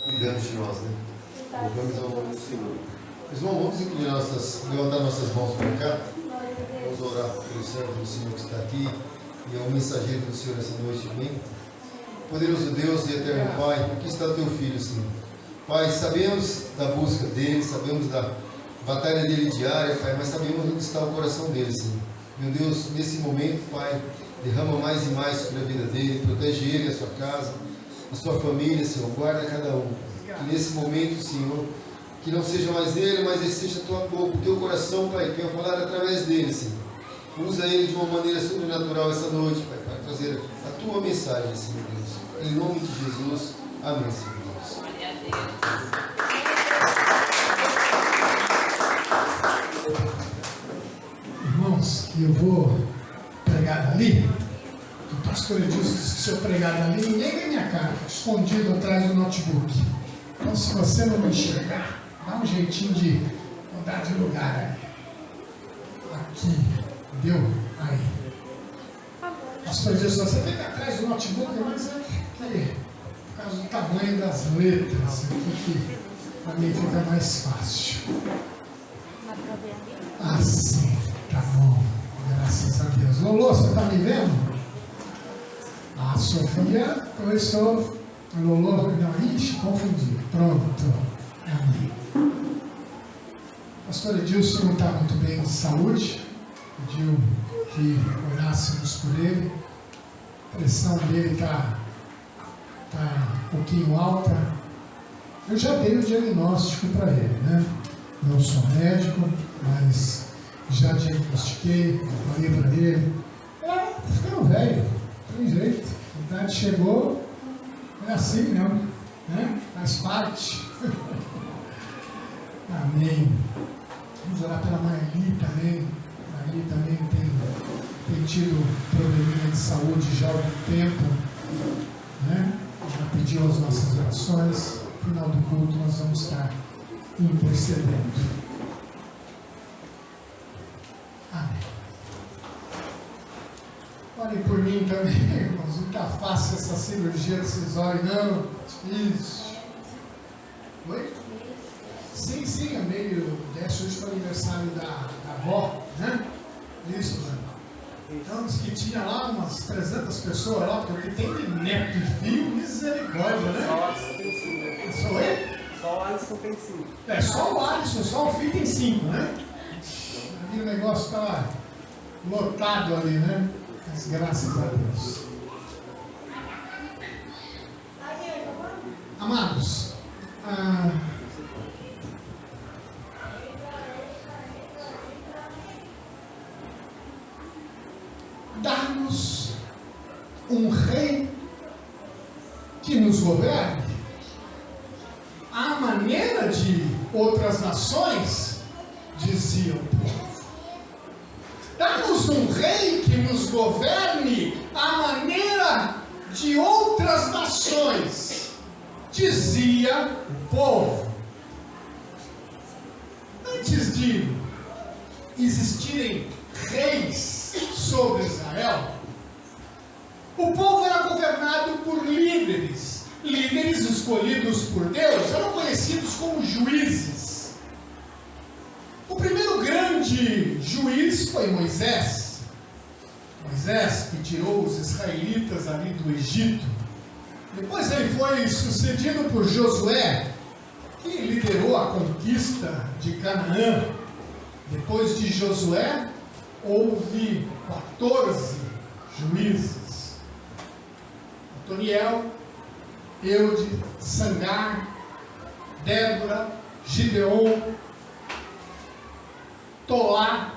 cuidando de nós, né? Colocamos ao nome do Senhor. Irmão, vamos levantar nossas mãos para cá. Vamos orar pelo servo do Senhor que está aqui e é um mensageiro do Senhor essa noite, amém? Poderoso Deus e eterno Pai, aqui está o teu filho, Senhor. Pai, sabemos da busca dele, sabemos da batalha dele diária, Pai, mas sabemos onde está o coração dele, Senhor. Meu Deus, nesse momento, Pai, derrama mais e mais sobre a vida dele, protege ele, a sua casa, a sua família, Senhor, guarda cada um. Que nesse momento, Senhor, que não seja mais ele, mas ele seja o teu coração, Pai, que eu falar através dele, Senhor. Usa ele de uma maneira sobrenatural essa noite, Pai, para trazer a tua mensagem, Senhor Deus. Em nome de Jesus, amém, Senhor Deus. Glória a Deus. Irmãos, eu vou pregar dali. O pastor Edilson disse que se eu pregar dali, ninguém vê minha cara, escondido atrás do notebook. Então, se você não me enxergar, dá um jeitinho de mudar de lugar aí. Aqui, deu? Aí. Pastor Edilson, você fica atrás do notebook, mas é que, por causa do tamanho das letras, aqui que para mim fica mais fácil. Assim, tá bom. Graças a Deus. Lolo, você está me vendo? A Sofia, eu sou Lolo, não, ixi, confundi. Pronto. Amém. Pastor Edilson não está muito bem de saúde. Pediu que orássemos por ele. A pressão dele está um pouquinho alta. Eu já dei o diagnóstico para ele, né? Não sou médico, mas já diagnostiquei, falei para ele. Tá ficando velho, não tem jeito. A idade chegou, é assim mesmo, né? Faz parte. Amém. Vamos orar pela Marli também. Marli também tem tido probleminha de saúde já há algum tempo, né? Já pediu as nossas orações. No final do culto nós vamos estar intercedendo. Amém. Orem por mim também, irmãos. Não está fácil essa cirurgia decisória, não. Difícil. Oi? Sim, é meio 10 hoje para o aniversário da avó, né? Isso, mano. Então, diz que tinha lá umas 300 pessoas lá, porque tem de neto e filho, misericórdia, né? Só o Alisson tem 5, né? Sou eu? Só o Alisson tem 5. É, só o Alisson, só o filho tem 5, né? Ali o negócio está lotado ali, né? Mas graças a Deus. Amados, dá-nos um rei que nos governe à maneira de outras nações, dizia o povo. Dá-nos um rei que nos governe à maneira de outras nações, dizia o povo. Antes de existirem reis sobre Israel, o povo era governado por líderes. Líderes escolhidos por Deus eram conhecidos como juízes. O primeiro grande juiz foi Moisés. Moisés, que tirou os israelitas ali do Egito. Depois ele foi sucedido por Josué, que liderou a conquista de Canaã. Depois de Josué, houve 14 juízes. Otoniel, Eude, Sangar, Débora, Gideon, Tolá,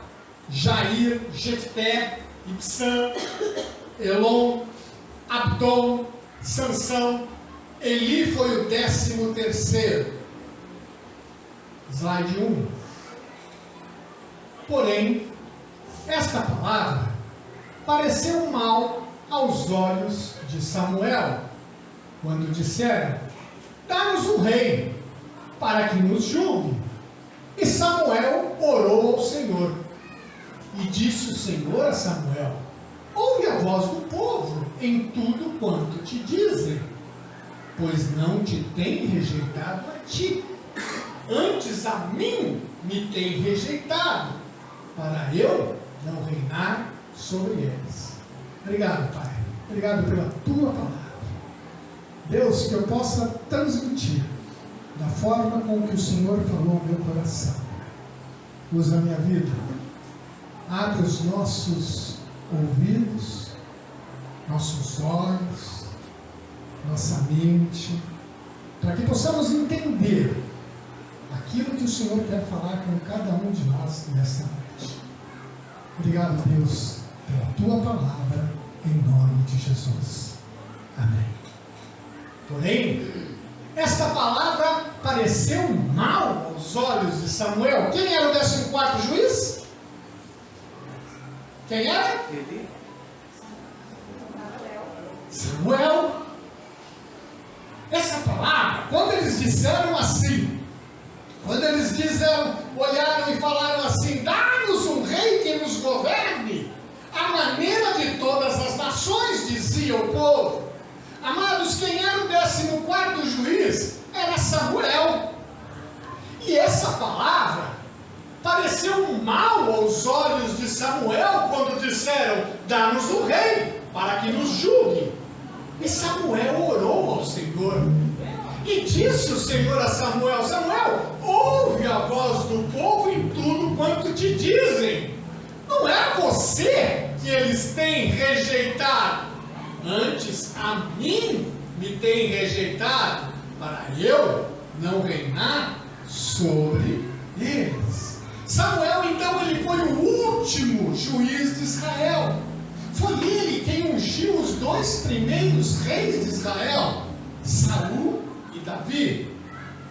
Jair, Jefté, Ibsã, Elon, Abdon, Sansão. Eli foi o 13º. Slide 1. Porém, esta palavra pareceu mal aos olhos de Samuel, quando disseram: dá-nos um rei, para que nos julgue. E Samuel orou ao Senhor. E disse o Senhor a Samuel: ouve a voz do povo em tudo quanto te dizem. pois não te tem rejeitado a ti, antes a mim me tem rejeitado, para eu não reinar sobre eles. Obrigado, Pai. Obrigado pela tua palavra. Deus, que eu possa transmitir da forma com que o Senhor falou ao meu coração. Usa a minha vida. Abre os nossos ouvidos, nossos olhos, nossa mente, para que possamos entender aquilo que o Senhor quer falar com cada um de nós nesta noite. Obrigado, Deus, pela tua palavra, em nome de Jesus. Amém. Porém, esta palavra pareceu mal aos olhos de Samuel. Quem era o 14º juiz? Quem era? Ele. Samuel. Essa palavra, quando eles disseram assim, quando eles olharam e falaram assim: dá-nos um rei que nos governe, a maneira de todas as nações, dizia o povo. Amados, quem era o 14º juiz? Era Samuel. E essa palavra pareceu mal aos olhos de Samuel quando disseram: dá-nos um rei para que nos julgue. E Samuel orou ao Senhor. E disse o Senhor a Samuel: Samuel, ouve a voz do povo em tudo quanto te dizem. Não é você que eles têm rejeitado, antes a mim me têm rejeitado, para eu não reinar sobre eles. Samuel, então, ele foi o último juiz de Israel. Foi ele quem ungiu os 2 primeiros reis de Israel, Saul e Davi.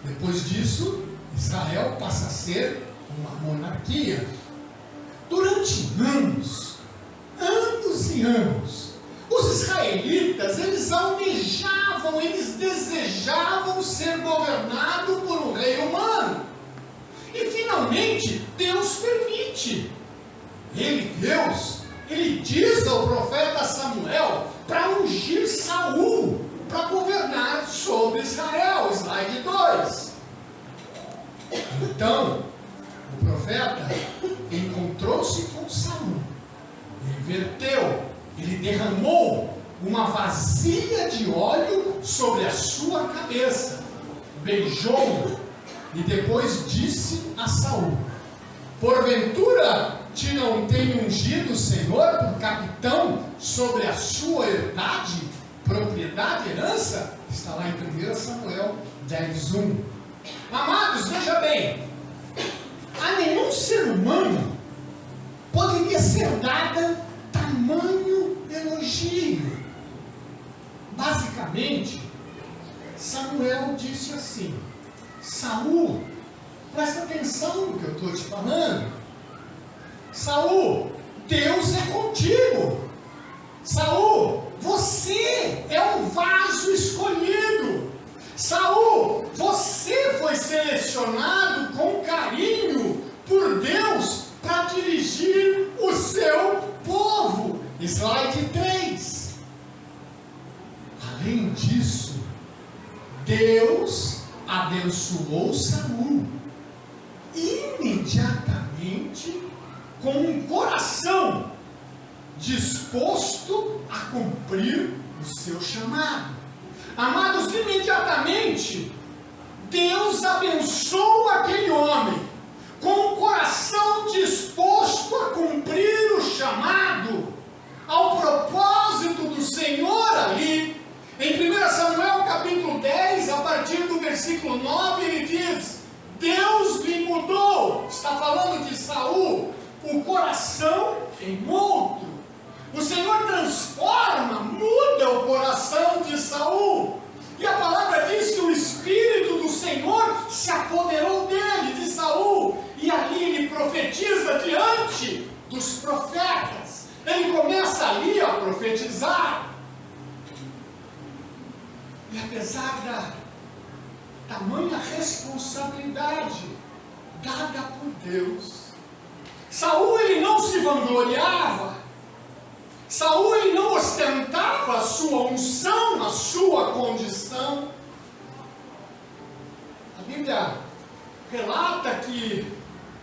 Depois disso, Israel passa a ser uma monarquia. Durante anos e anos, os israelitas, eles almejavam, eles desejavam ser governados por um rei humano. E finalmente, Deus permite. Deus, ele diz ao profeta Samuel para ungir Saul para governar sobre Israel. Slide 2. Então, o profeta encontrou-se com Saul. Ele verteu, ele derramou uma vasilha de óleo sobre a sua cabeça, beijou-o e depois disse a Saul: porventura te não tem ungido o Senhor por capitão sobre a sua herdade, propriedade, herança? Está lá em 1 Samuel 10:1. Amados, veja bem, a nenhum ser humano poderia ser dada tamanho elogio. Basicamente, Samuel disse assim: Saul, presta atenção no que eu estou te falando. Saul, Deus é contigo. Saul, você é um vaso escolhido. Saul, você foi selecionado com carinho por Deus para dirigir o seu povo. Slide 3. Além disso, Deus abençoou Saul imediatamente, com um coração disposto a cumprir o seu chamado. Amados, imediatamente Deus abençoou aquele homem com um coração disposto a cumprir o chamado, ao propósito do Senhor ali. Em 1 Samuel capítulo 10, a partir do versículo 9, ele diz: Deus lhe mudou, está falando de Saul, o coração em outro. O Senhor transforma, muda o coração de Saul. E a palavra diz que o Espírito do Senhor se apoderou dele, de Saul. E ali ele profetiza diante dos profetas. Ele começa ali a profetizar. E apesar da tamanha responsabilidade dada por Deus, Saul, ele não se vangloriava. Saul, ele não ostentava a sua unção, a sua condição. Bíblia relata que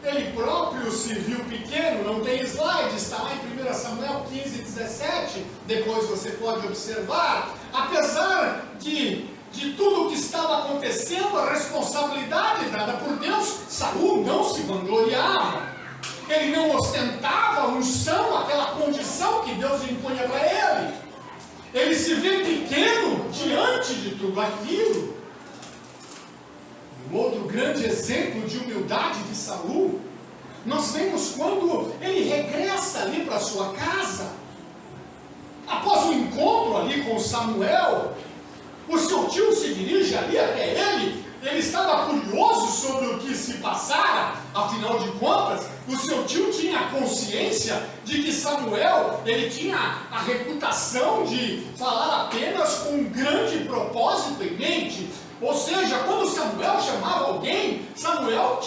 ele próprio se viu pequeno, não tem slide, está lá em 1 Samuel 15, 17, depois você pode observar, apesar de tudo que estava acontecendo, a responsabilidade dada por Deus, Saul não se vangloriava, ele não ostentava a unção, aquela condição que Deus impunha para ele, ele se vê pequeno diante de tudo aquilo. Um outro grande exemplo de humildade de Saul, nós vemos quando ele regressa ali para sua casa, após o encontro ali com Samuel, o seu tio se dirige ali até ele, ele estava curioso sobre o que se passara, afinal de contas, o seu tio tinha consciência de que Samuel, ele tinha a reputação de falar apenas com um grande propósito em mente. Ou seja, quando Samuel chamava alguém, Samuel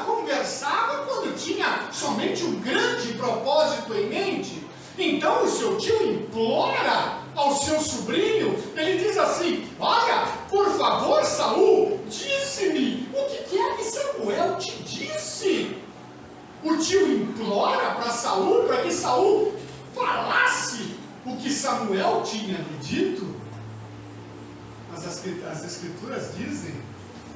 conversava quando tinha somente um grande propósito em mente. Então o seu tio implora ao seu sobrinho, ele diz assim: olha, por favor, Saul, dize-me o que é que Samuel te disse. O tio implora para Saul, para que Saul falasse o que Samuel tinha lhe dito. Mas as escrituras dizem,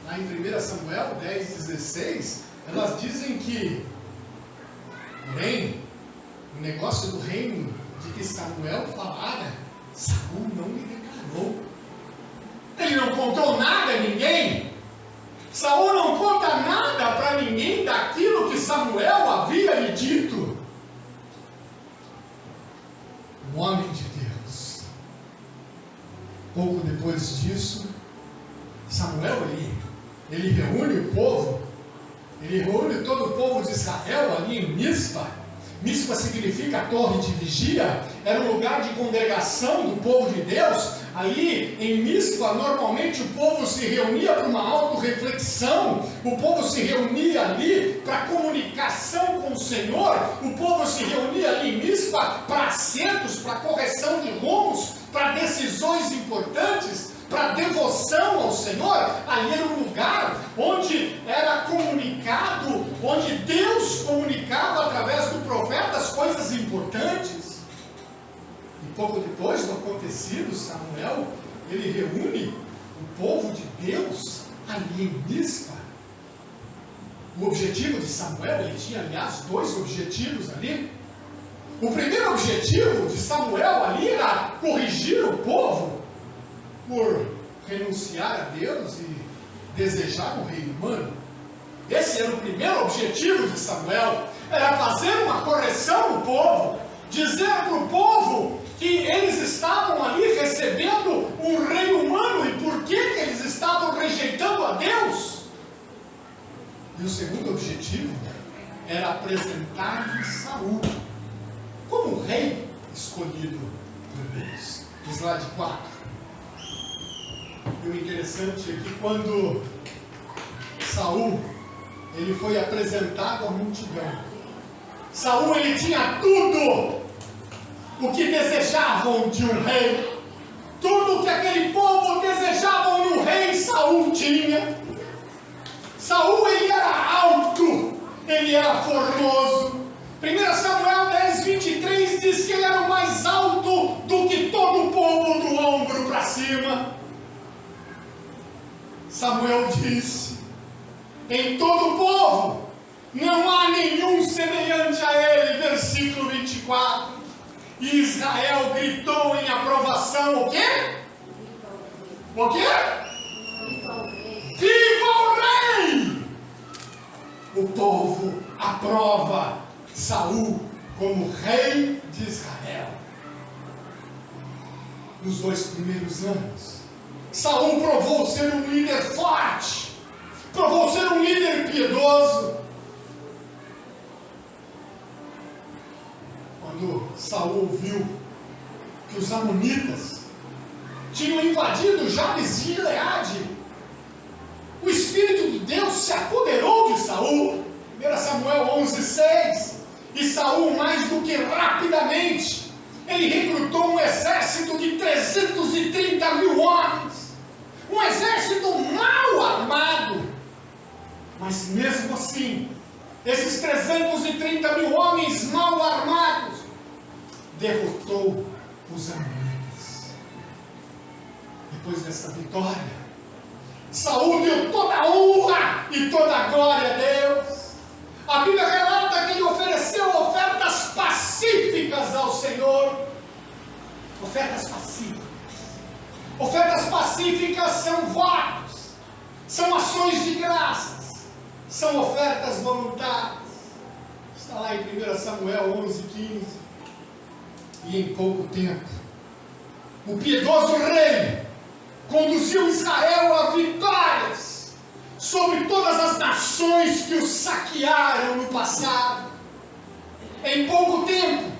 lá em 1 Samuel 10, 16, elas dizem que, porém, o negócio do reino de que Samuel falara, Saul não lhe declarou. Ele não contou nada a ninguém. Saul não conta nada para ninguém daquilo que Samuel havia lhe dito. Um homem de Deus. Pouco depois disso, Samuel ele reúne o povo, ele reúne todo o povo de Israel ali em Mispa. Mispa significa torre de vigia, era um lugar de congregação do povo de Deus. Ali em Mispa, normalmente o povo se reunia para uma autorreflexão, o povo se reunia ali para comunicação com o Senhor, o povo se reunia ali em Mispa para acertos, para correção de rumos, para decisões importantes, para devoção ao Senhor. Ali era um lugar onde era comunicado, onde Deus comunicava através do profeta as coisas importantes. E pouco depois do acontecido, Samuel, ele reúne o povo de Deus ali em Mispa. O objetivo de Samuel, ele tinha aliás dois objetivos ali. O primeiro objetivo de Samuel ali era corrigir o povo por renunciar a Deus e desejar um reino humano. Esse era o primeiro objetivo de Samuel, era fazer uma correção no povo, dizer para o povo que eles estavam ali recebendo um reino humano e por que eles estavam rejeitando a Deus. E o segundo objetivo era apresentar Saul como rei escolhido por Deus. Slide 4. E o interessante é que quando Saul ele foi apresentado à multidão, Saul ele tinha tudo o que desejavam de um rei, tudo o que aquele povo desejava no rei, Saul tinha. Saul ele era alto, ele era formoso. 1 Samuel 10, 23 diz que ele era o mais alto do que todo o povo, do ombro para cima. Samuel disse: em todo o povo não há nenhum semelhante a ele. Versículo 24. E Israel gritou em aprovação: o quê? O quê? Viva o rei! O povo aprova Saul como rei de Israel. Nos 2 primeiros anos, Saul provou ser um líder forte, provou ser um líder piedoso. Quando Saul viu que os amonitas tinham invadido Jabes de Gileade, o Espírito de Deus se apoderou de Saul. 1 Samuel 11, 6. E Saul, mais do que rapidamente, ele recrutou um exército de 330 mil homens, um exército mal armado, esses 330 mil homens mal armados, derrotou os amalequitas. Depois dessa vitória, Saul deu toda a honra e toda a glória a Deus. A Bíblia relata que ele ofereceu ofertas pacíficas ao Senhor. Ofertas pacíficas. Ofertas pacíficas são votos, são ações de graças, são ofertas voluntárias. Está lá em 1 Samuel 11:15. E em pouco tempo, o piedoso rei conduziu Israel a vitórias sobre todas as nações que o saquearam no passado. Em pouco tempo,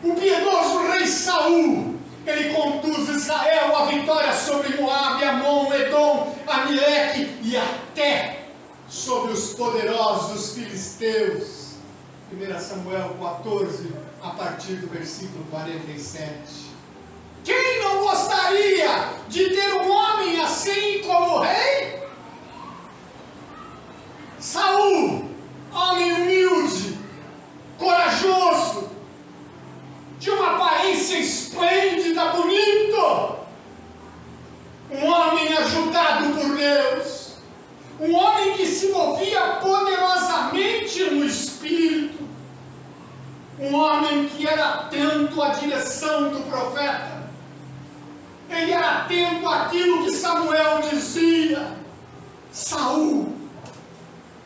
o piedoso rei Saul, ele conduz Israel à vitória sobre Moabe, Amon, Edom, Amaleque e até sobre os poderosos filisteus. 1 Samuel 14, a partir do versículo 47. Quem não gostaria de ter um homem assim como rei? Saul, homem humilde, corajoso, de uma aparência esplêndida, bonito, um homem ajudado por Deus, um homem que se movia poderosamente no Espírito, um homem que era atento à direção do profeta. Ele era atento àquilo que Samuel dizia. Saul,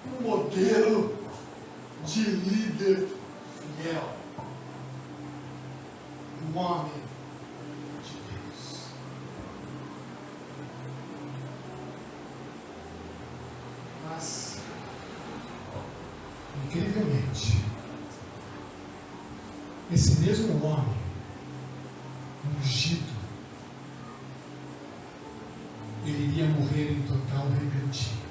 um modelo de líder fiel, um homem de Deus. Mas, incrivelmente, esse mesmo homem, ungido, ele iria morrer em total rebeldia.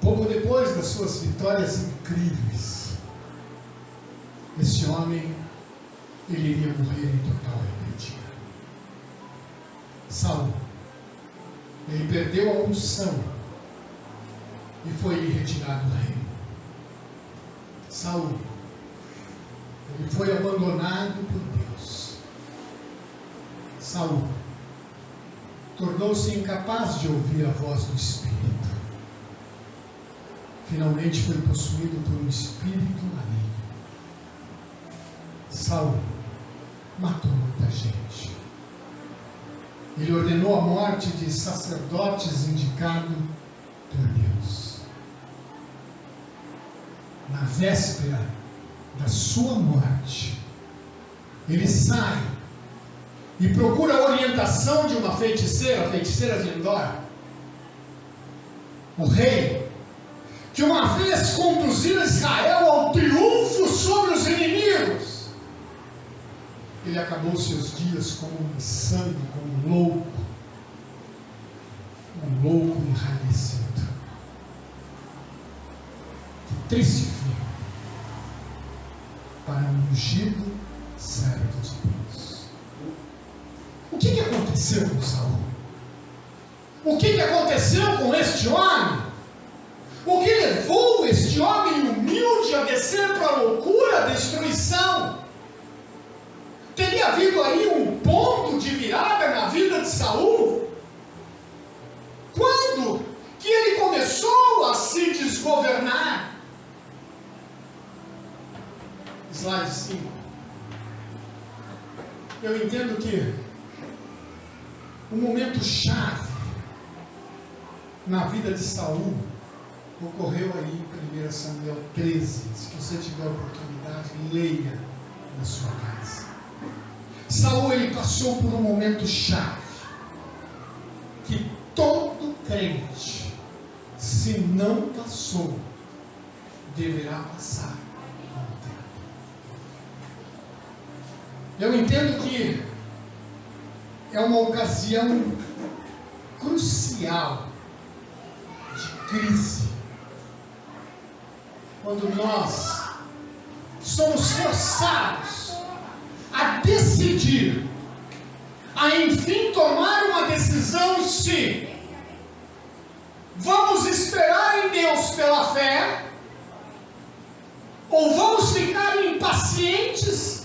Pouco depois das suas vitórias incríveis, esse homem, ele iria morrer em total rebeldia. Saul, ele perdeu a unção e foi-lhe retirado do reino. Saul, ele foi abandonado por Deus. Saul tornou-se incapaz de ouvir a voz do Espírito. Finalmente foi possuído por um espírito maligno. Saul matou muita gente. Ele ordenou a morte de sacerdotes indicados por Deus. Na véspera da sua morte, ele sai e procura a orientação de uma feiticeira, a feiticeira de Endor. O rei, que uma vez conduziu Israel ao triunfo sobre os inimigos, ele acabou seus dias como um insano, como um louco enraivecido. Que triste fim para um ungido servo de Deus. O que aconteceu com Saul? O que aconteceu com este homem? O que levou este homem humilde a descer para a loucura, a destruição? Teria havido aí um ponto de virada na vida de Saul? Quando que ele começou a se desgovernar? Slide 5. Eu entendo que o momento chave na vida de Saul ocorreu aí em 1 Samuel 13. Se você tiver a oportunidade, leia na sua casa. Saul, ele passou por um momento chave que todo crente, se não passou, deverá passar com o tempo. Eu entendo que é uma ocasião crucial de crise, quando nós somos forçados a decidir, a enfim tomar uma decisão se vamos esperar em Deus pela fé Ou vamos ficar impacientes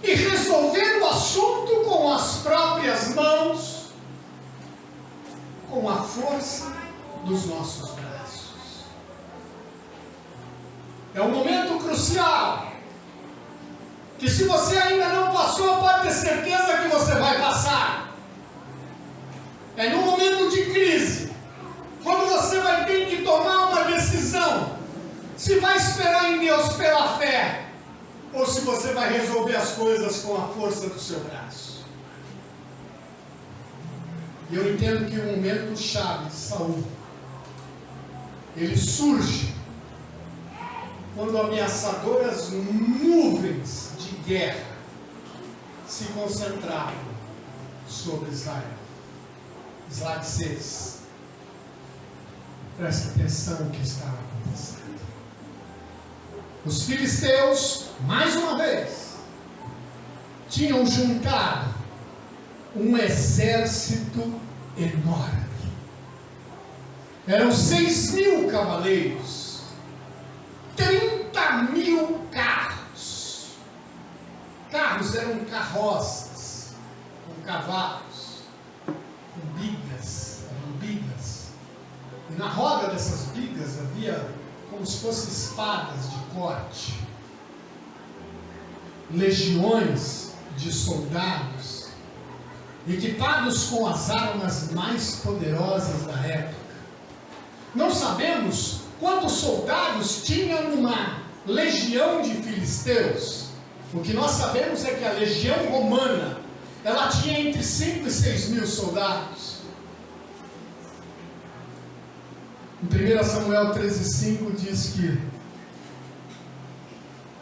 e resolver o assunto com as próprias mãos, com a força dos nossos braços? É um momento crucial, que se você ainda não passou, pode ter certeza que você vai passar. É num momento de crise, quando você vai ter que tomar uma decisão, se vai esperar em Deus pela fé, ou se você vai resolver as coisas com a força do seu braço. E eu entendo que o momento chave de Saul, ele surge quando ameaçadoras nuvens de guerra se concentraram sobre Israel. Slide 6. Presta atenção no que estava acontecendo. Os filisteus, mais uma vez, tinham juntado um exército enorme. Eram 6.000 cavaleiros, 30.000 carros. Carros eram carroças, com cavalos, com bigas, eram bigas. E na roda dessas bigas havia como se fossem espadas de corte. Legiões de soldados, equipados com as armas mais poderosas da época. Não sabemos quantos soldados tinha numa legião de filisteus. O que nós sabemos é que a legião romana, ela tinha entre 5 e 6 mil soldados. Em 1 Samuel 13,5 diz que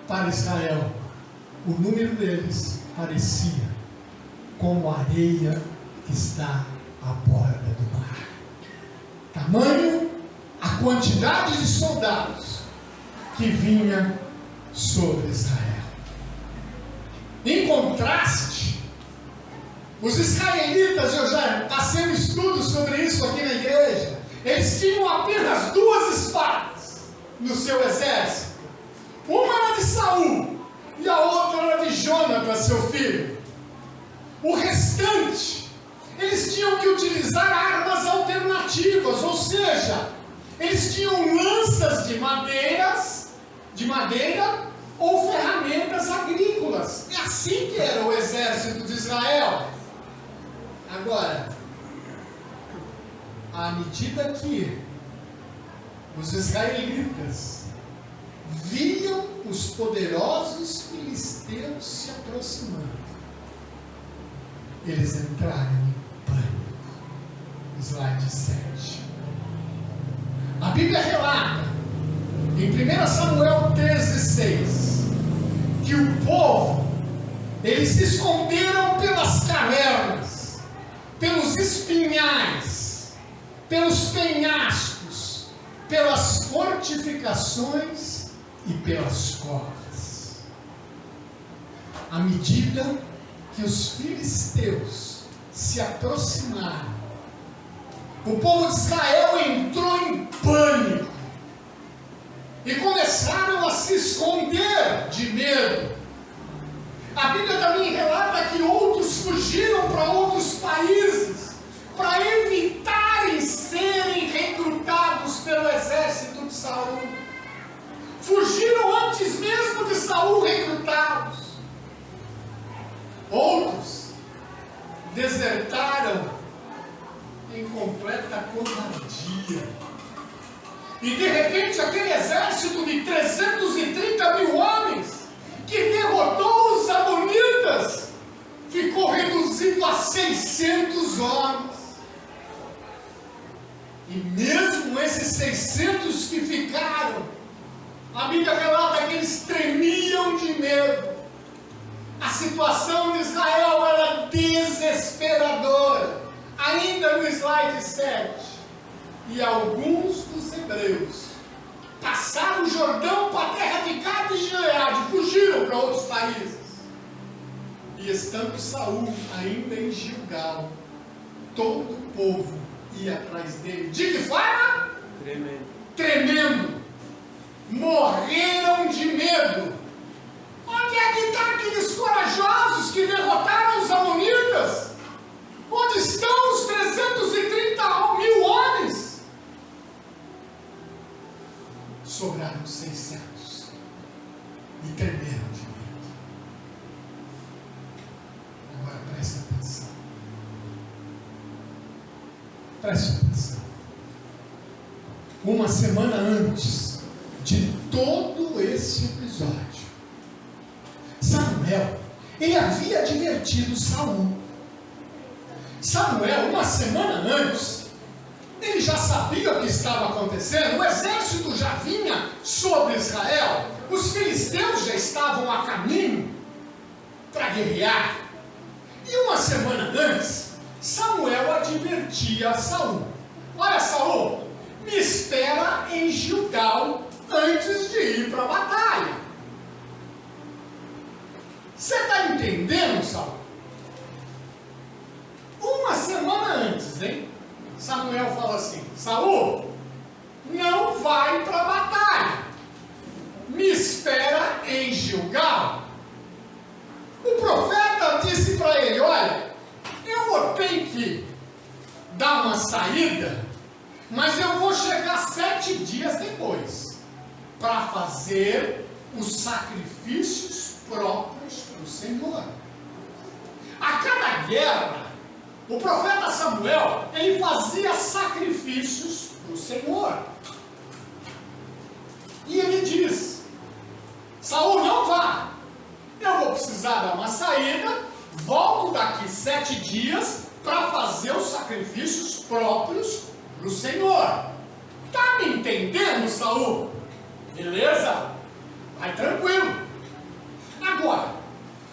para Israel o número deles parecia como a areia que está à borda do mar. Tamanho a quantidade de soldados que vinha sobre Israel. Em contraste, os israelitas, eu já passei um estudo sobre isso aqui na igreja, eles tinham apenas 2 espadas no seu exército. Uma era de Saul e a outra era de Jonatas, seu filho. O restante, eles tinham que utilizar armas alternativas, ou seja, eles tinham lanças de madeira ou ferramentas agrícolas. É assim que era o exército de Israel. Agora, à medida que os israelitas viam os poderosos filisteus se aproximando, eles entraram em pânico. Slide 7. A Bíblia relata, em 1 Samuel 13,6, que o povo, eles se esconderam pelas cavernas, pelos espinhais, pelos penhascos, pelas fortificações e pelas covas. À medida que os filisteus se aproximaram, o povo de Israel entrou em pânico e começaram a se esconder de medo. A Bíblia também relata que outros fugiram para outros países para evitarem serem recrutados pelo exército de Saul. Fugiram antes mesmo de Saul recrutá-los. Outros desertaram em completa covardia. E de repente aquele exército de 330 mil homens que derrotou os amonitas ficou reduzido a 600 homens. E mesmo esses 600 que ficaram, a Bíblia relata que eles tremiam de medo. A situação de Israel era desesperadora. Ainda no slide 7. E alguns dos hebreus passaram o Jordão para a terra de Gade e Gileade, fugiram para outros países. E estando Saul ainda em Gilgal, todo o povo ia atrás dele. De que forma? Tremendo. Tremendo. morreram de medo. Onde é que estão aqueles corajosos que derrotaram os amonitas? Onde estão os 330 mil homens? Sobraram 600 e tremeram de medo. Agora preste atenção. Preste atenção. Uma semana antes de todo esse episódio, Samuel, ele havia advertido Saul. Samuel, uma semana antes, ele já sabia o que estava acontecendo. O exército já vinha sobre Israel. Os filisteus já estavam a caminho para guerrear. E uma semana antes, Samuel advertia a Saul: olha, Saul, me espera em Gilgal antes de ir para a batalha. Você está entendendo, Saul? Uma semana antes, hein? Samuel fala assim: Saul, não vai para a batalha. Me espera em Gilgal. O profeta disse para ele: olha, eu vou ter que dar uma saída, mas eu vou chegar 7 dias depois para fazer os sacrifícios próprios para o Senhor. A cada guerra, o profeta Samuel, ele fazia sacrifícios para o Senhor. E ele diz: Saul, não vá, eu vou precisar dar uma saída, volto daqui 7 dias para fazer os sacrifícios próprios para o Senhor. Tá me entendendo, Saul? Beleza? Vai tranquilo. Agora,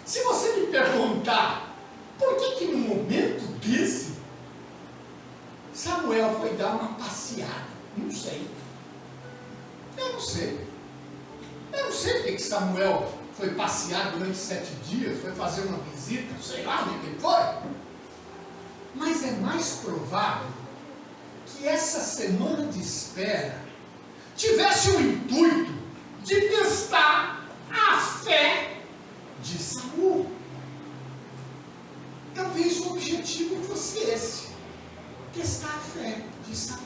se você me perguntar por que no momento desse Samuel foi dar uma passeada, não sei. Eu não sei. Eu não sei porque que Samuel foi passear durante 7 dias, foi fazer uma visita, sei lá o que foi. Mas é mais provável que essa semana de espera tivesse o intuito de testar a fé de Saul. Talvez o objetivo fosse esse: testar a fé de Saul.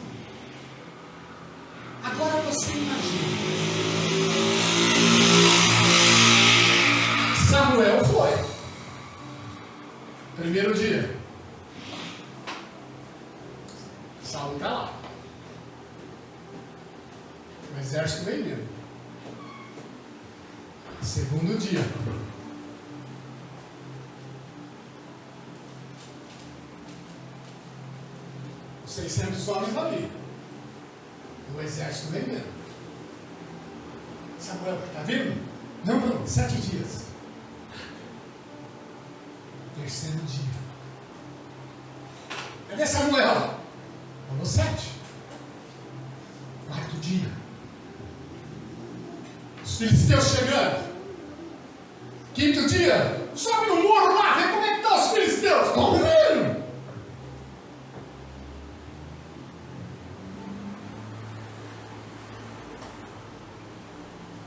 Agora você imagina, Samuel foi. Primeiro dia, Saul está lá. O exército vem vindo. Segundo dia, os 600 homens ali. O exército vem vindo. Samuel, está vindo? Não, 7 dias. Terceiro dia. Cadê Samuel? Falou 7. Quarto dia. Os filisteus chegando. Quinto dia. Sobe no morro lá, vê como é que estão os filisteus. Estão vindo.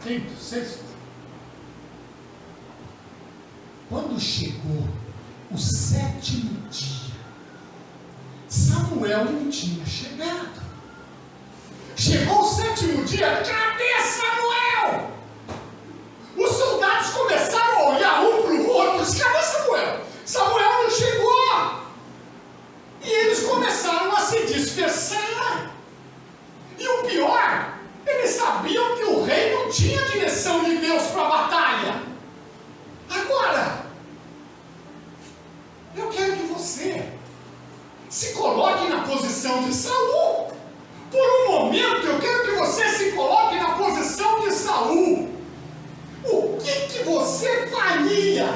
Quinto, sexto. Quando chegou o 7º dia, Samuel não tinha chegado. Chegou o 7º dia, cadê Samuel? Os soldados começaram a olhar um para o outro, disse: cadê Samuel? Samuel não chegou. E eles começaram a se dispersar. E o pior, eles sabiam que o rei não tinha direção de Deus para a batalha. Agora, eu quero que você se coloque na posição de Saul. Por um momento, eu quero que você se coloque na posição de Saul. O que você faria?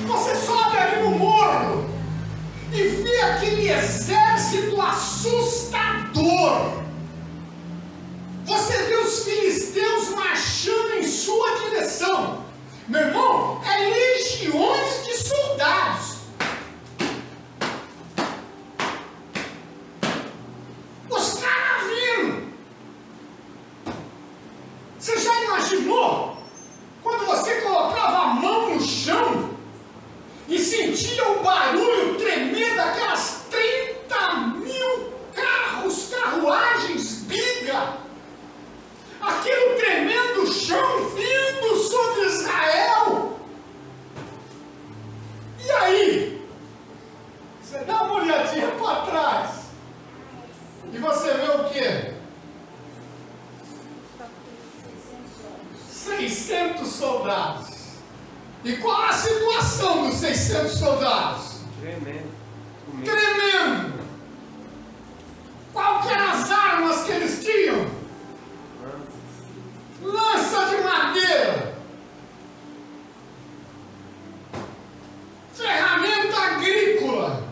Você sobe ali no morro e vê aquele exército assustador. Você vê os filisteus marchando em sua direção. Meu irmão, é legiões de soldados. Os caras viram. E qual a situação dos 600 soldados? Tremendo. Tremendo! Qual que eram as armas que eles tinham? Lança de madeira, ferramenta agrícola,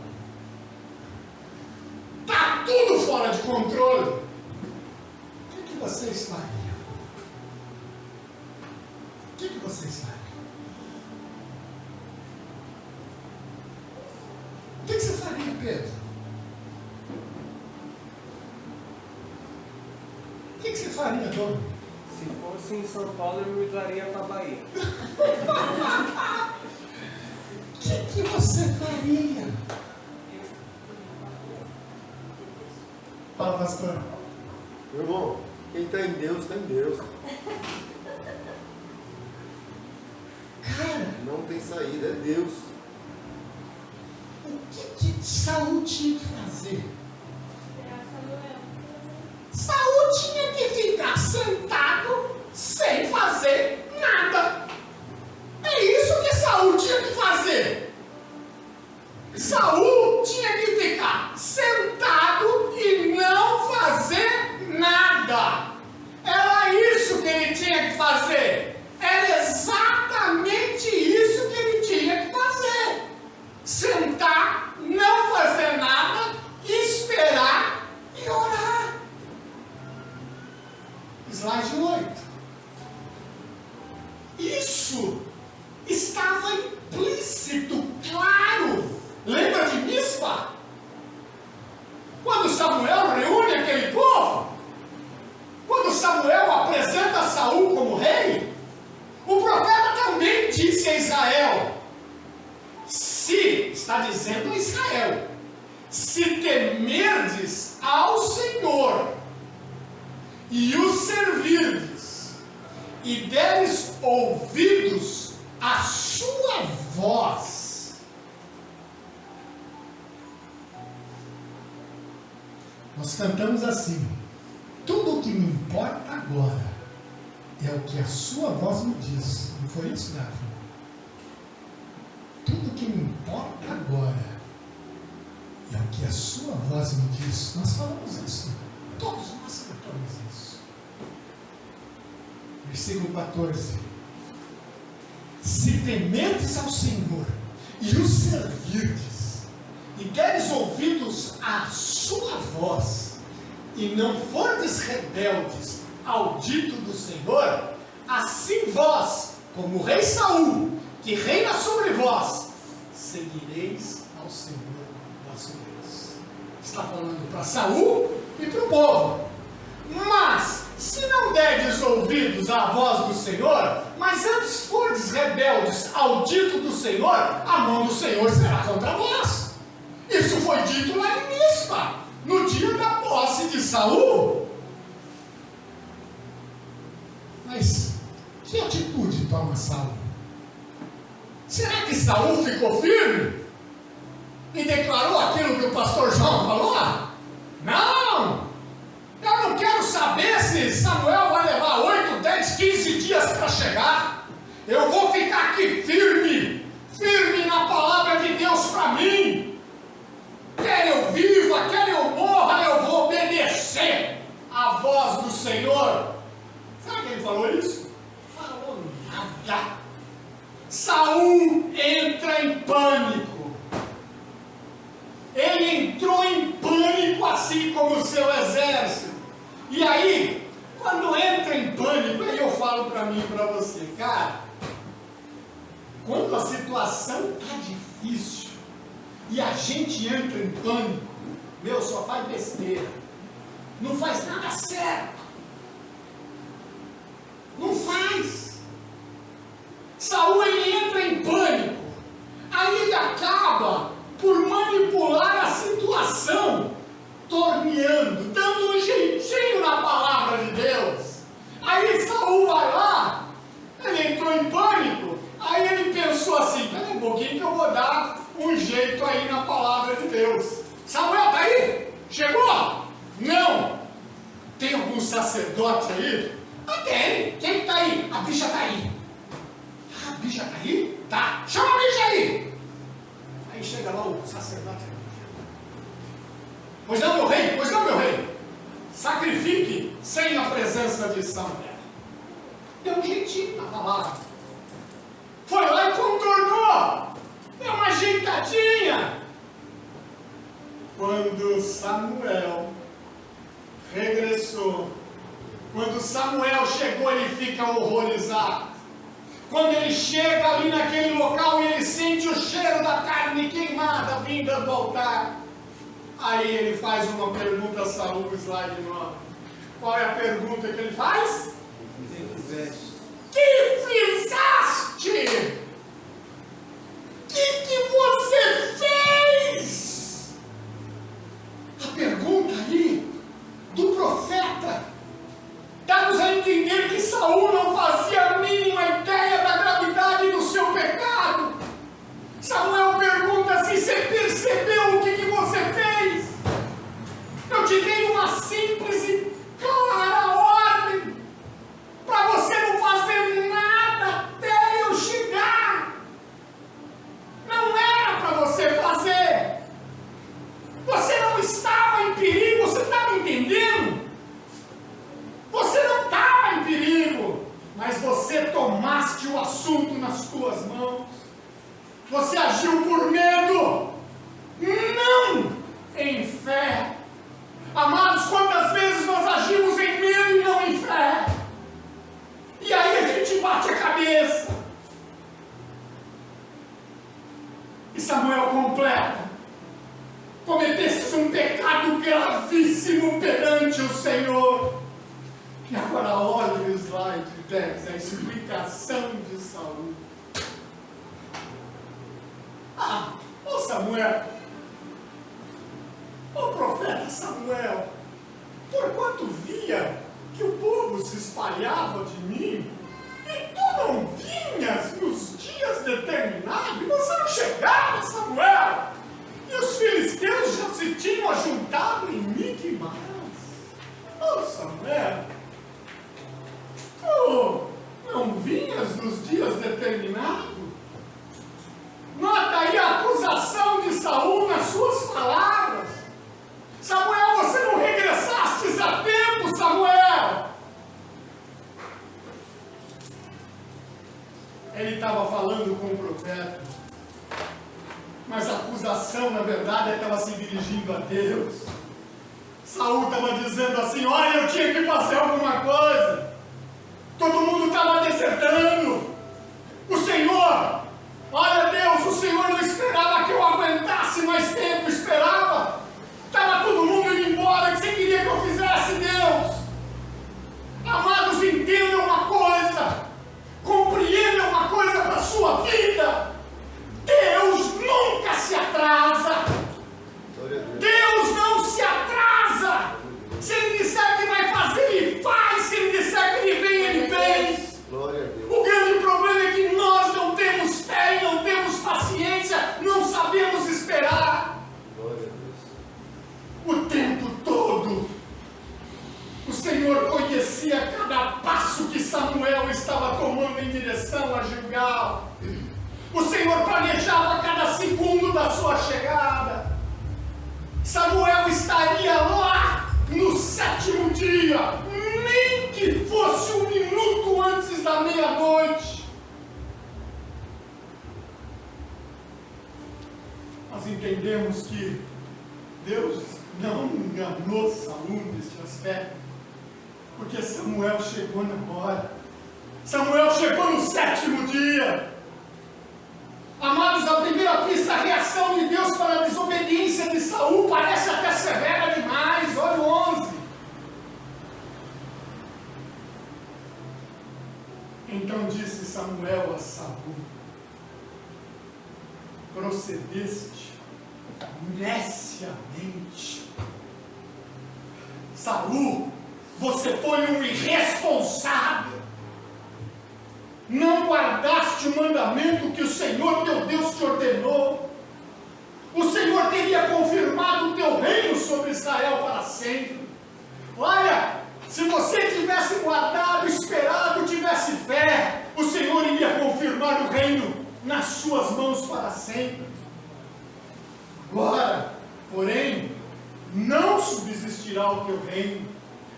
está tudo fora de controle. O que vocês fariam? O que vocês fariam? O que você faria, Pedro? O que você faria, Dona? Se fosse em São Paulo, eu mudaria para Bahia. O que você faria? Fala, pastor. Meu irmão, quem está em Deus, está em Deus. Cara, Não tem saída, é Deus. o que Saul tinha que fazer? Saul tinha que ficar sentado sem fazer nada. É isso que Saul tinha que fazer. Saul tinha que ficar sentado e não fazer nada. Era isso que ele tinha que fazer. Era exatamente isso que ele tinha que fazer. Sentar, não fazer nada, esperar e orar. Slide 8. Isso estava implícito, claro. Lembra de Mispa? Quando Samuel reúne aquele povo, quando Samuel apresenta Saul como rei, o profeta também disse a Israel, está dizendo a Israel, se temerdes ao Senhor e o servirdes e deres ouvidos à sua voz, nós cantamos assim: tudo o que me importa agora é o que a sua voz me diz. Não foi isso, Davi? Tudo o que me importa agora é o que a sua voz me diz. Nós falamos isso. Todos nós cantamos isso. Versículo 14. Se temerdes ao Senhor e o servirdes, e deres ouvidos à sua voz, e não fordes rebeldes ao dito do Senhor, assim vós, como o rei Saul, que reina sobre vós, seguireis ao Senhor vosso Deus. Está falando para Saul e para o povo. Mas, se não derdes ouvidos à voz do Senhor, mas antes fordes rebeldes ao dito do Senhor, a mão do Senhor será contra vós. Isso foi dito lá em Mispa, no dia da posse de Saul. Mas, que atitude toma Saul? Será que Saul ficou firme e declarou aquilo que o pastor João falou? Não! Eu não quero saber se Samuel vai levar 8, 10, 15 dias para chegar. Eu vou ficar aqui firme na palavra de Deus para mim. Quer eu viva, quer eu morra, eu vou obedecer à voz do Senhor. Sabe que ele falou isso? Falou nada. Saul entra em pânico. Ele entrou em pânico, assim como o seu exército. E aí, quando entra em pânico, aí eu falo para mim e para você, cara, quando a situação está difícil e a gente entra em pânico, meu, só faz besteira, não faz nada certo, não faz. Saul, ele entra em pânico, aí ele acaba por manipular a situação, torneando, dando um jeitinho na palavra de Deus. Aí Saul vai lá, ele entrou em pânico, aí ele pensou assim, pera um pouquinho que eu vou dar um jeito aí na palavra de Deus. Samuel, tá aí? Chegou? Não. Tem algum sacerdote aí? Ah, tem. Quem tá aí? A bicha tá aí. Ah, a bicha tá aí? Tá, chama a bicha aí! Aí chega lá o sacerdote. Pois não, meu rei, pois não, meu rei. Sacrifique sem a presença de Samuel. Deu um jeitinho na palavra. Foi lá e contornou. Deu uma ajeitadinha. Quando Samuel regressou, quando Samuel chegou, ele fica horrorizado. Quando ele chega ali naquele local e ele sente o cheiro da carne queimada vinda do altar, aí ele faz uma pergunta a Saul, slide 9. Qual é a pergunta que ele faz? Que fizeste? Que você fez? A pergunta ali do profeta dá-nos a entender que Saul não fazia a mínima ideia da gravidade do seu pecado. Samuel pergunta se você percebeu o que você fez. Eu te dei uma simples e clara ordem para você não fazer nada até eu chegar. Não era para você fazer. Você não estava em perigo, você está me entendendo? Você não estava em perigo, mas você tomaste o assunto nas tuas mãos. Você agiu por medo, não em fé. Amados, quantas vezes nós agimos em medo e não em fé? E aí a gente bate a cabeça. E Samuel completa: cometestes um pecado gravíssimo perante o Senhor. E agora olha o slide 10, a explicação de Saul. Ô Samuel, ô profeta Samuel, porquanto via que o povo se espalhava de mim, e tu não vinhas nos dias determinados, você não chegava, Samuel, e os filisteus já se tinham ajuntado em Miquimás. Ô Samuel, tu não vinhas nos dias determinados? Nota aí a acusação de Saul nas suas palavras. Samuel, você não regressastes a tempo, Samuel. Ele estava falando com o profeta, mas a acusação, na verdade, estava se dirigindo a Deus. Saul estava dizendo assim: olha, eu tinha que fazer alguma coisa. Todo mundo estava desertando. O Senhor, olha Deus, o Senhor não esperava que eu aguentasse mais tempo, esperava. Estava todo mundo indo embora, o que você queria que eu fizesse, Deus? Amados, entendam uma coisa, compreendam uma coisa para a sua vida: Deus nunca se atrasa. Deus não se atrasa. Se Ele disser que vai fazer, Ele faz. Se Ele disser que Ele vem, Ele vem. O grande problema é que nós não temos fé e não temos paciência, não sabemos esperar. O tempo todo o Senhor conhecia cada passo que Samuel estava tomando em direção a Gilgal. O Senhor planejava cada segundo da sua chegada. Samuel estaria lá no 7º dia, nem que fosse 1 minuto antes da meia-noite. Nós entendemos que Deus não enganou Saul neste aspecto, porque Samuel chegou na hora. Samuel chegou no 7º dia. Amados, à primeira vista, a reação de Deus para a desobediência de Saul parece até severa demais. Olha o 11. Então disse Samuel a Saul: procedeste neciamente. Saul, você foi um irresponsável. Não guardaste o mandamento que o Senhor teu Deus te ordenou. O Senhor teria confirmado o teu reino sobre Israel para sempre. Olha, se você tivesse guardado, esperado, tivesse fé, o Senhor iria confirmar o reino nas suas mãos para sempre. Agora, porém, não subsistirá o teu reino.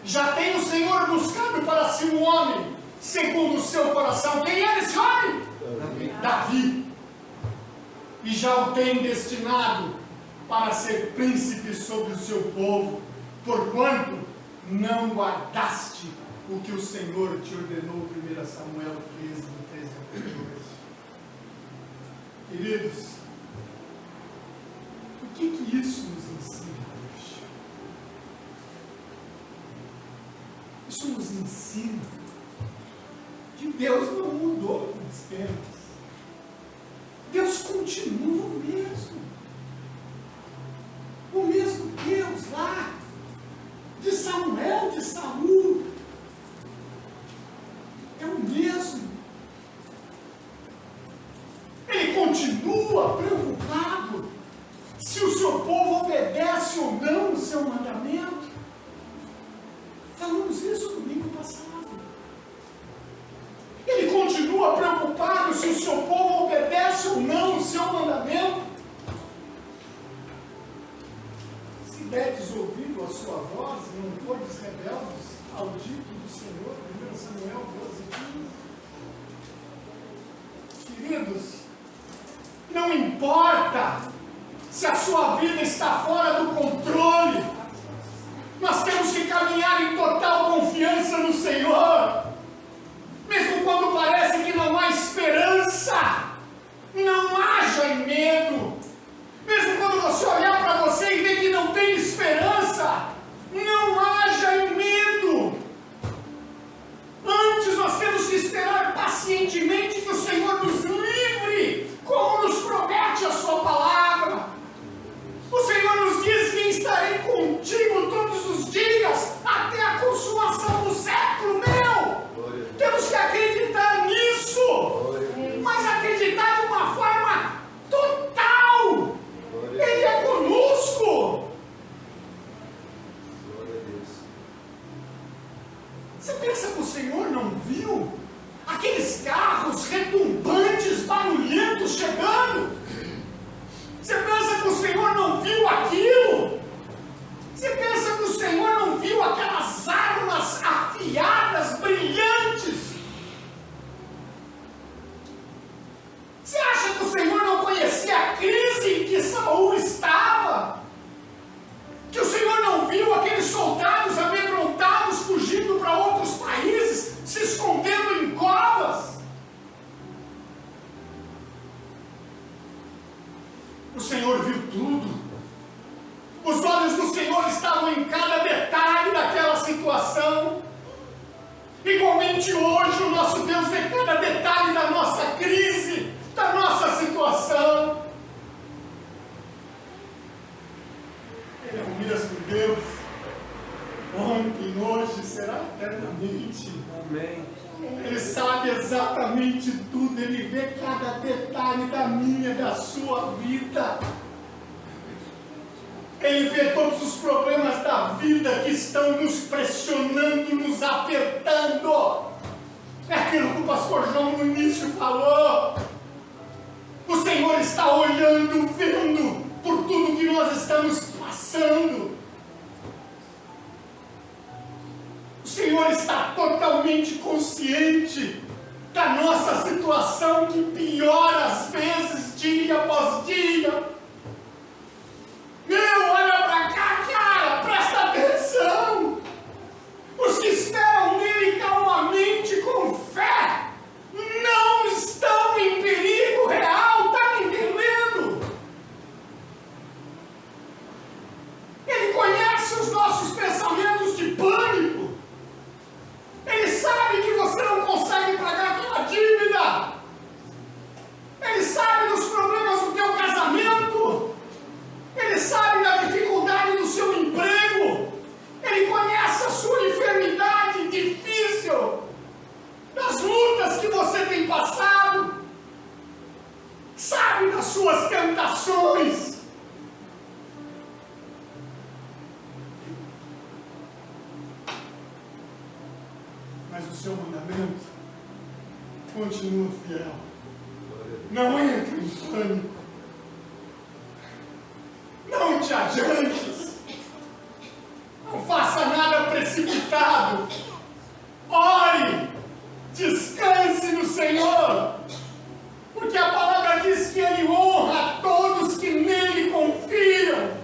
Já tem o Senhor buscado para si um homem, segundo o seu coração. Quem é esse homem? Davi. E já o tem destinado para ser príncipe sobre o seu povo, porquanto não guardaste o que o Senhor te ordenou. 1 Samuel 13, do 13 ao 14. Queridos, o que isso nos ensina hoje? Isso nos ensina que Deus não mudou com os tempos. Deus continua o mesmo. O mesmo Deus lá, de Samuel, de Saul, é o mesmo. Ele continua preocupado se o seu povo obedece ou não o seu mandamento. Falamos isso no domingo passado. Ele continua preocupado se o seu povo obedece ou não o seu mandamento. Se deres ouvido a sua voz e não fordes rebeldes ao dito do Senhor, 1 Samuel 12, 15. Queridos, não importa se a sua vida está fora do controle, nós temos que caminhar em total confiança no Senhor. Mesmo quando parece que não há esperança, não haja medo. Mesmo quando você olhar para você e ver que não tem esperança, não haja medo. Antes nós temos que esperar pacientemente que o Senhor nos livre, como nos promete a sua palavra. O Senhor nos diz que estarei contigo todos os dias, até a consumação do século. Temos que acreditar nisso, mas acreditar de uma forma total. Ele é conosco. Você pensa que o Senhor não viu aqueles carros retumbantes, barulhentos chegando? Você pensa que o Senhor não viu aquilo? Você pensa que o Senhor não viu aquelas armas afiadas, brilhantes? Você acha que o Senhor não conhecia a crise em que Saul estava? Que o Senhor não viu aqueles soldados amedrontados fugindo para outros países, se escondendo em covas? O Senhor viu tudo. Os olhos do Senhor estavam em cada detalhe daquela situação. Igualmente hoje o nosso Deus vê cada detalhe da nossa crise, da nossa situação. Ele é o mesmo Deus, ontem, hoje, será eternamente. Amém. Ele sabe exatamente tudo, Ele vê cada detalhe da minha e da sua vida. Ele vê todos os problemas da vida que estão nos pressionando, nos apertando. É aquilo que o pastor João no início falou. O Senhor está olhando, vendo por tudo que nós estamos passando. O Senhor está totalmente consciente da nossa situação, que piora às vezes, dia após dia. Meu, olha para cá, cara, presta atenção. Os que esperam nele calmamente, com fé, não estão em perigo real, está me entendendo? Ele conhece os nossos pensamentos de pânico. Ele sabe que você não consegue pagar aquela dívida. Ele sabe dos problemas do teu casamento. Ele sabe da dificuldade do seu emprego. Ele conhece a sua enfermidade difícil, das lutas que você tem passado. Sabe das suas tentações. Mas o seu mandamento continua fiel. Não entre em pânico. Não te adiantes. Não faça nada precipitado. Ore. Descanse no Senhor. Porque a palavra diz que Ele honra todos que nele confiam.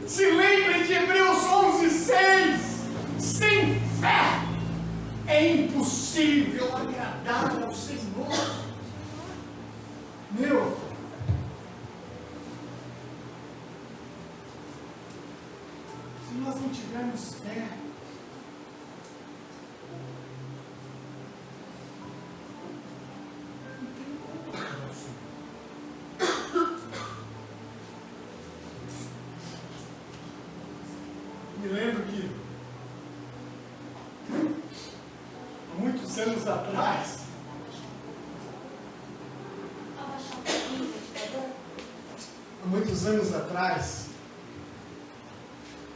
Se lembre de Hebreus 11:6. Sem fé é impossível agradar ao Senhor. Meu, se nós não tivermos fé, não tem como agradar ao Senhor. Me lembro que há muitos anos atrás,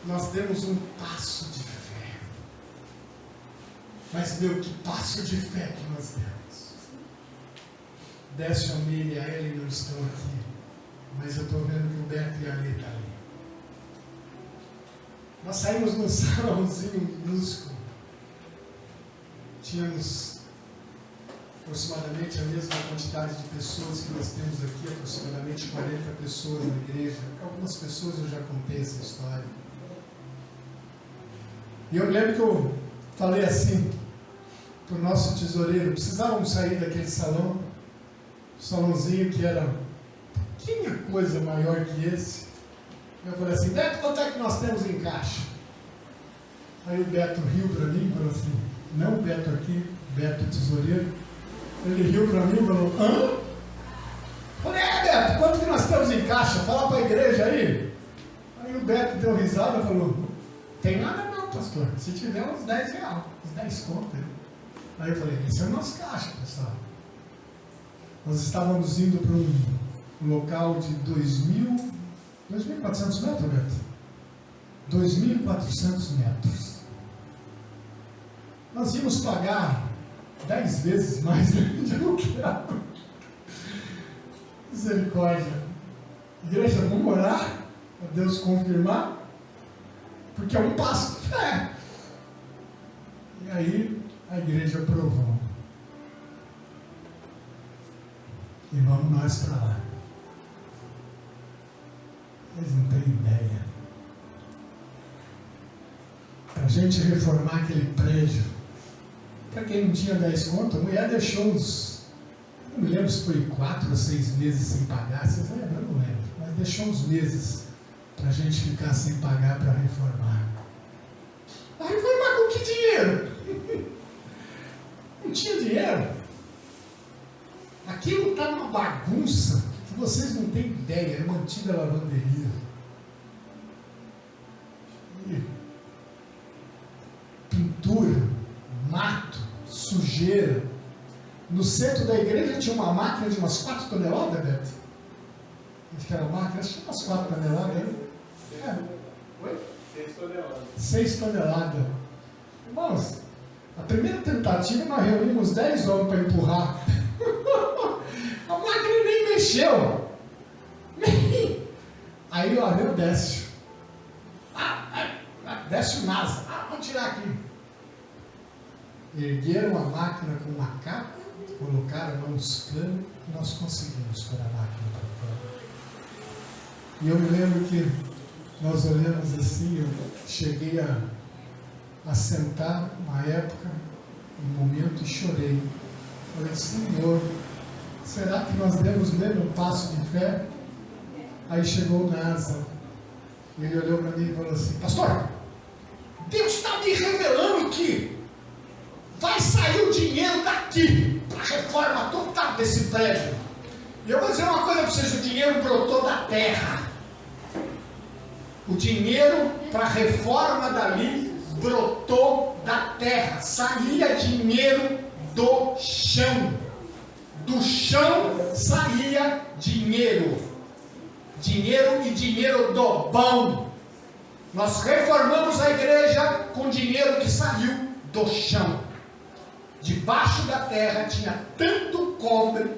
nós demos um passo de fé. Mas, meu, que passo de fé que nós demos. Décio, a Miriam e a Ellen não estão aqui, mas eu estou vendo que o Beto e a Lê estão ali. Nós saímos num salãozinho minúsculo. Tínhamos aproximadamente a mesma quantidade de pessoas que nós temos aqui, aproximadamente 40 pessoas na igreja. Algumas pessoas eu já contei essa história. E eu me lembro que eu falei assim para o nosso tesoureiro: precisávamos sair daquele salão, um salãozinho que era pouquinha coisa maior que esse. Eu falei assim: Beto, quanto é que nós temos em caixa? Aí o Beto riu para mim e falou assim: não o Beto aqui, Beto tesoureiro. Ele riu para mim e falou: hã? Eu falei: Beto, quanto que nós temos em caixa? Fala para a igreja aí. Aí o Beto deu risada e falou: tem nada não, pastor. Se tiver uns 10 reais, uns 10 contas. Aí eu falei: esse é o nosso caixa, pessoal. Nós estávamos indo para um local de 2.400 metros, Beto? 2.400 metros. Nós íamos pagar 10 vezes mais de aluguel. Misericórdia. Igreja, vamos orar para Deus confirmar, porque é um passo de fé. E aí a igreja aprovou. E vamos nós para lá. Eles não têm ideia. Para a gente reformar aquele prédio, para quem não tinha 10 conto, a mulher deixou uns, não me lembro se foi 4 ou 6 meses sem pagar, vocês lembram? Eu não lembro, mas deixou uns meses para a gente ficar sem pagar para reformar. Vai reformar com que dinheiro? Não tinha dinheiro. Aquilo está uma bagunça que vocês não têm ideia, é uma antiga lavanderia. E pintura, mato, sujeira. No centro da igreja tinha uma máquina de umas 4 toneladas, Beto. Acho que era máquina, acho que tinha umas 4 toneladas. É. Oi? 6 toneladas. 6 toneladas. Irmãos, a primeira tentativa nós reunimos 10 homens para empurrar. A máquina nem mexeu. Aí lá veio o Décio. Décio NASA. Vamos tirar aqui. Ergueram a máquina com macaco, colocaram uns canos e nós conseguimos pôr a máquina para fora. E eu me lembro que nós olhamos assim, eu cheguei a sentar uma época, um momento, e chorei. Falei: Senhor, será que nós demos mesmo um passo de fé? Aí chegou o NASA, e ele olhou para mim e falou assim: pastor, Deus está me revelando que vai sair o dinheiro daqui para a reforma total desse prédio. E eu vou dizer uma coisa para vocês: o dinheiro brotou da terra. O dinheiro para a reforma dali brotou da terra. Saía dinheiro do chão. Do chão saía dinheiro. Dinheiro e dinheiro do bom. Nós reformamos a igreja com dinheiro que saiu do chão. Debaixo da terra tinha tanto cobre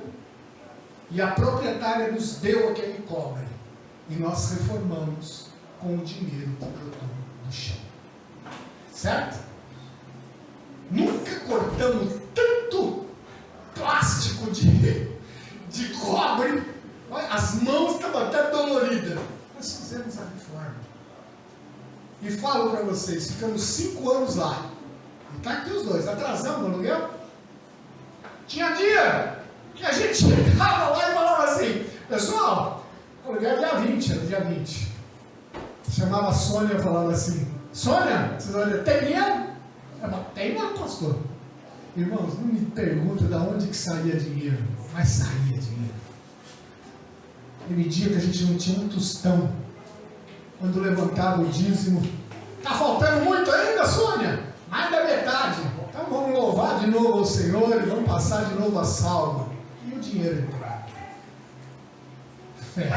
E a proprietária nos deu aquele cobre. E nós reformamos com o dinheiro que brotou do chão. Certo? Nunca cortamos tanto plástico de cobre. Olha, as mãos estavam até doloridas. Nós fizemos a reforma. E falo para vocês, ficamos 5 anos lá. E está aqui os dois, atrasamos o aluguel. Tinha dia que a gente chegava lá e falava assim, pessoal, o aluguel é dia 20, era dia 20. Chamava a Sônia e falava assim, Sônia, tem dinheiro? Ela falava, tem não, pastor. Irmãos, não me pergunta de onde que saía dinheiro, mas saía dinheiro. Teve dia que a gente não tinha um tostão. Quando levantava o dízimo, está faltando muito ainda, Sônia? Mais da metade. Então vamos louvar de novo o Senhor e vamos passar de novo a salva. E o dinheiro entrar. Fé.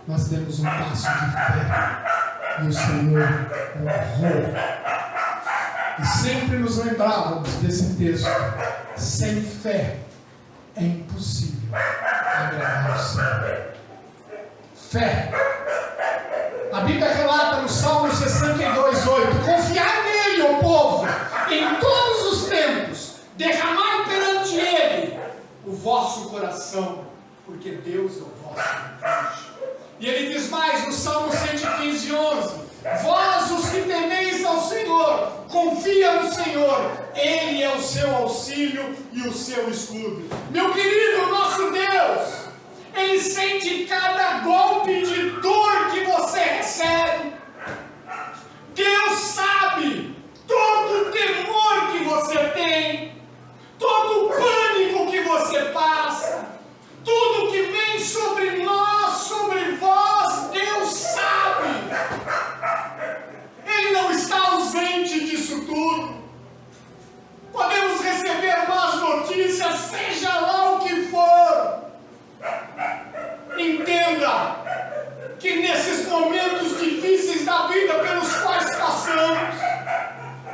Nós demos um passo de fé. E o Senhor honrou. E sempre nos lembrávamos desse texto. Sem fé é impossível agradar ao Senhor. Fé. A Bíblia relata no Salmo 62:8: confiai nele, ó povo, em todos os tempos, derramai perante ele o vosso coração, porque Deus é o vosso refúgio. E ele diz mais no Salmo 115:11: vós, os que temeis ao Senhor, confia no Senhor, ele é o seu auxílio e o seu escudo. Meu querido, nosso Deus, ele sente cada golpe de dor que você recebe. Deus sabe todo o temor que você tem, todo o pânico que você passa, tudo que vem sobre nós, sobre vós, Deus sabe. Ele não está ausente disso tudo. Podemos receber más notícias, seja lá o que for. Entenda que nesses momentos difíceis da vida pelos quais passamos,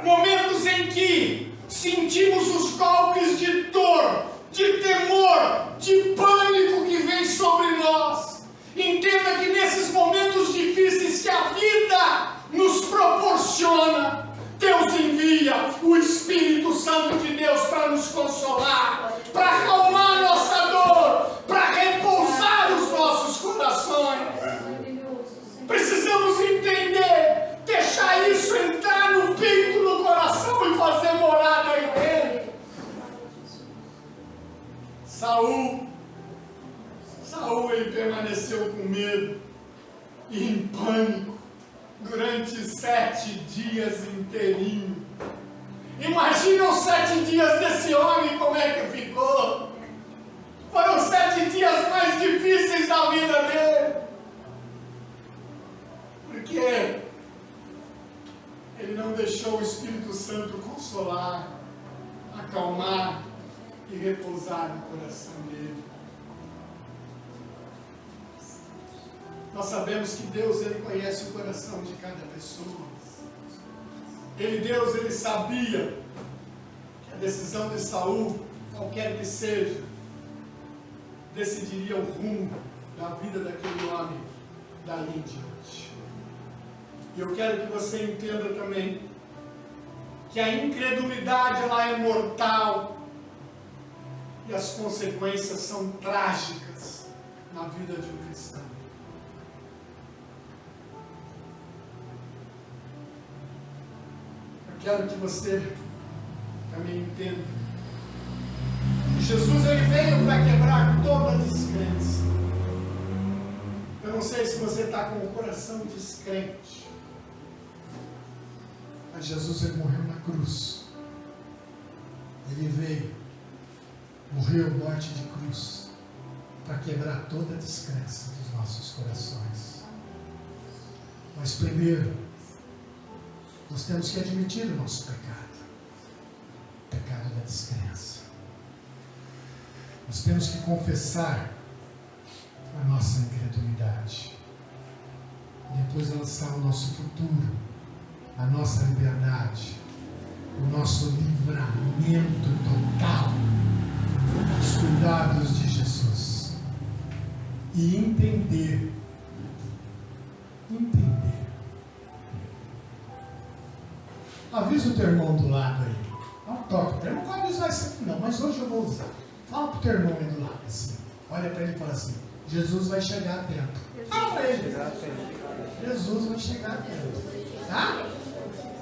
momentos em que sentimos os golpes de dor, de temor, de pânico que vem sobre nós, entenda que nesses momentos difíceis que a vida nos proporciona, Deus envia o Espírito Santo de Deus para nos consolar, para acalmar nossa dor, para repousar os nossos corações. Precisamos entender, deixar isso entrar no peito, no coração e fazer morada em ele. Saul, ele permaneceu com medo e em pânico durante 7 dias inteirinho. Imagina os 7 dias desse homem, como é que ficou. Foram 7 dias mais difíceis da vida dele. Porque ele não deixou o Espírito Santo consolar, acalmar e repousar no coração dele. Nós sabemos que Deus, ele conhece o coração de cada pessoa. Deus, ele sabia que a decisão de Saul, qualquer que seja, decidiria o rumo da vida daquele homem dali em diante. E eu quero que você entenda também que a incredulidade, ela é mortal e as consequências são trágicas na vida de um cristão. Quero que você também entenda que Jesus, ele veio para quebrar toda a descrença. Eu não sei se você está com o coração descrente, mas Jesus, ele morreu na cruz. Ele veio, morreu morte de cruz, para quebrar toda a descrença dos nossos corações. Mas primeiro, nós temos que admitir o nosso pecado, o pecado da descrença. Nós temos que confessar a nossa incredulidade, e depois lançar o nosso futuro, a nossa liberdade, o nosso livramento total aos cuidados de Jesus. e entender. Entender. Avisa o teu irmão do lado aí. Não toca. O teu irmão pode usar isso aqui não, mas hoje eu vou usar. Fala pro teu irmão aí do lado assim. Olha para ele e fala assim: Jesus vai chegar a tempo. Fala para ele. Jesus vai chegar a tempo. Tá?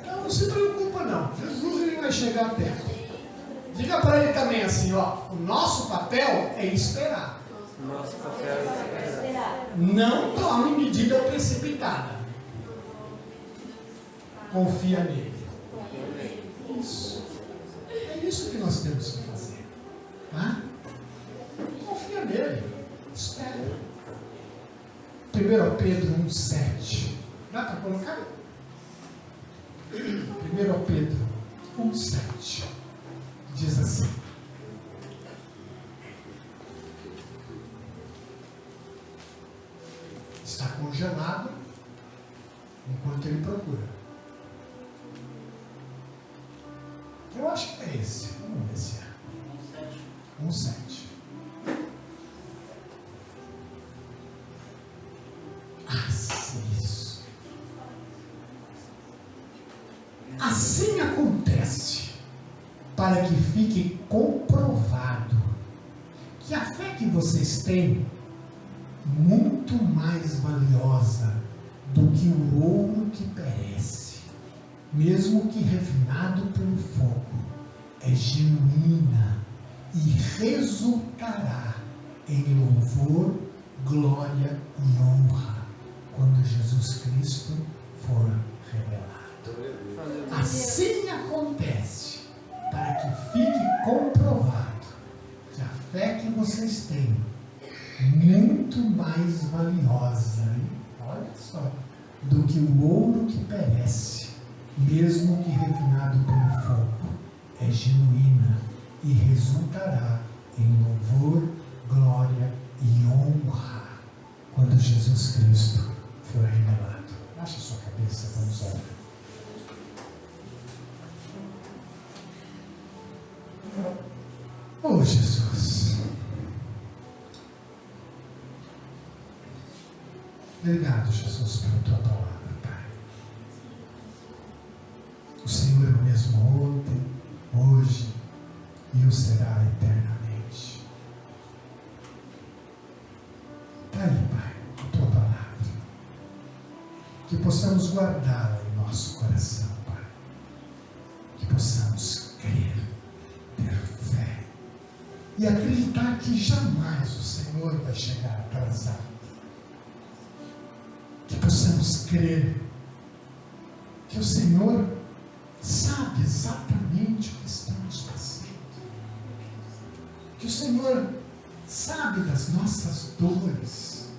Então não se preocupa não. Jesus ele vai chegar a tempo. Diga para ele também assim, ó. O nosso papel é esperar. Nosso papel é esperar. Não tome medida precipitada. Confia nele. Isso. É isso que nós temos que fazer. Tá? Confia nele. Espera. 1 Pedro 1,7. Dá para colocar? 1 Pedro 1,7. Diz assim: está congelado enquanto ele procura. Eu acho que é esse. Vamos ver se é. 1,7. Isso. Assim acontece, para que fique comprovado que a fé que vocês têm muito mais valiosa do que o ouro que perece, mesmo que refinado pelo fogo, é genuína e resultará em louvor, glória e honra quando Jesus Cristo for revelado. Assim acontece, para que fique comprovado que a fé que vocês têm muito mais valiosa, hein? Olha só, do que o ouro que perece, mesmo que refinado pelo fogo, é genuína e resultará em louvor, glória e honra quando Jesus Cristo for revelado. Baixa sua cabeça, vamos orar. Oh Jesus, obrigado, Jesus, pela tua palavra, Pai. O Senhor é o mesmo ontem, hoje e o será eternamente. Está aí, Pai, a tua palavra. Que possamos guardá-la em nosso coração, Pai. Que possamos crer, ter fé e acreditar que jamais o Senhor vai chegar atrasado. Que possamos crer que o Senhor sabe exatamente o que estamos passando. Que o Senhor sabe das nossas dores.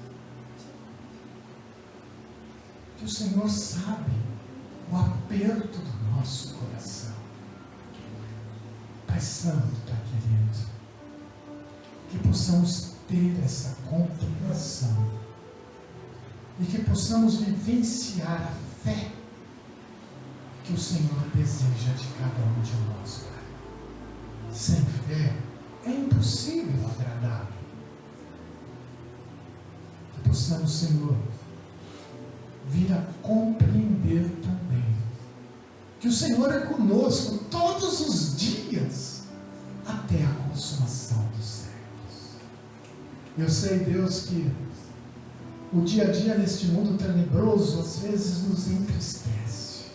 Que o Senhor sabe o aperto do nosso coração. Pai Santo, Pai querido, que possamos ter essa compreensão e que possamos vivenciar a fé que o Senhor deseja de cada um de nós, Pai. Sem fé é impossível agradá-lo. Que possamos, Senhor, vir a compreender também que o Senhor é conosco todos os dias até a consumação dos séculos. Eu sei, Deus, que o dia a dia neste mundo tenebroso às vezes nos entristece.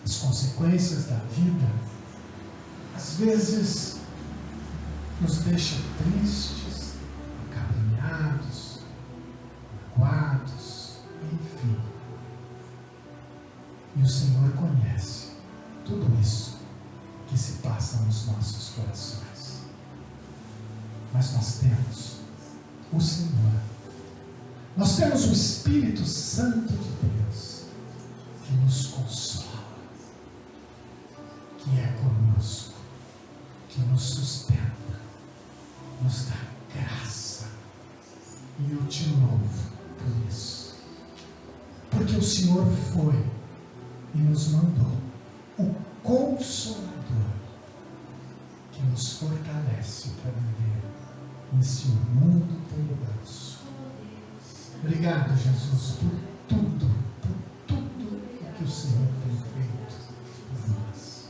As consequências da vida às vezes nos deixam tristes, acabrunhados, magoados, enfim. E o Senhor conhece tudo isso que se passa nos nossos corações. Mas nós temos o Senhor. Nós temos o Espírito Santo de Deus que nos consola, que é conosco, que nos sustenta, nos dá graça. E eu te louvo por isso. Porque o Senhor foi e nos mandou o Consolador que nos fortalece para viver nesse mundo tenebroso. Obrigado, Jesus, por tudo que o Senhor tem feito por nós.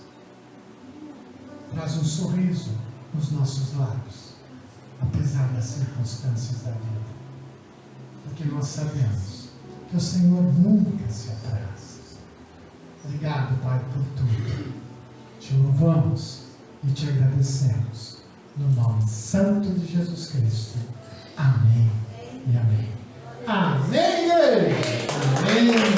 Traz um sorriso nos nossos lábios, apesar das circunstâncias da vida, porque nós sabemos que o Senhor nunca se atrasa. Obrigado, Pai, por tudo. Te louvamos e te agradecemos, no nome santo de Jesus Cristo. Amém e amém. Amém, igreja! Amém!